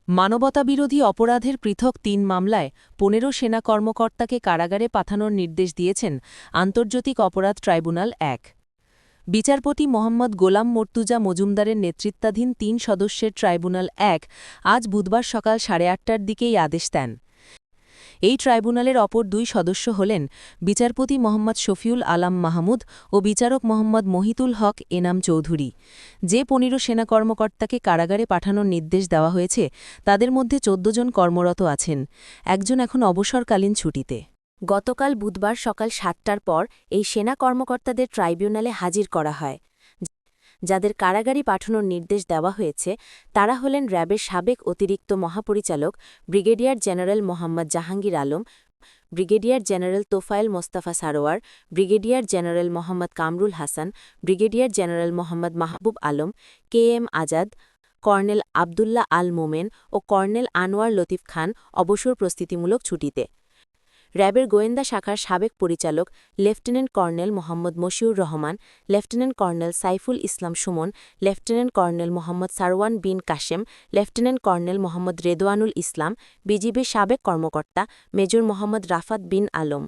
মানবতাবিরোধী অপরাধের পৃথক ৩ মামলায় ১৫ সেনা কর্মকর্তাকে কারাগারে পাঠানোর নির্দেশ দিয়েছেন আন্তর্জাতিক অপরাধ ট্রাইব্যুনাল ১। বিচারপতি মোহাম্মদ গোলাম মর্তুজা মজুমদারের নেতৃত্বাধীন ৩ সদস্যের ট্রাইব্যুনাল ১ আজ বুধবার সকাল ৮:৩০টার দিকে এই আদেশ দেন। এই ট্রাইব্যুনালের অপর ২ সদস্য হলেন বিচারপতি মোহাম্মদ শফিউল আলাম মাহমুদ ও বিচারক মোহাম্মদ মহিতুল হক এনাম চৌধুরী। যে ১৫ সেনা কর্মকর্তাকে কারাগারে পাঠানোর নির্দেশ দেওয়া হয়েছে তাদের মধ্যে ১৪ জন কর্মরত আছেন, একজন এখন অবসরকালীন ছুটিতে। গতকাল বুধবার সকাল ৭টার পর এই সেনা কর্মকর্তাদের ট্রাইব্যুনালে হাজির করা হয়। যাদের কারাগারে পাঠানোর নির্দেশ দেওয়া হয়েছে তারা হলেন র্যাবের সাবেক অতিরিক্ত মহাপরিচালক brigadier general Mohammad Jahangir Alam, brigadier general Tofayel Mostafa Sarwar, brigadier general Mohammad Kamrul Hasan, brigadier general Mohammad Mahbub Alam, KM Azad, colonel Abdullah Al Momen ও কর্নেল আনোয়ার লতিফ খান অবসর প্রস্তুতিমূলক ছুটিতে। র্যাবের গোয়েন্দা শাখার সাবেক পরিচালক lieutenant colonel Mohammad Moshiur Rahman, lieutenant colonel Saiful Islam Sumon, lieutenant colonel Mohammad Sarwan Bin Kashem, lieutenant colonel Mohammad Redwanul Islam, বিজিবির সাবেক কর্মকর্তা মেজর মোহাম্মদ রাফাত বিন আলম।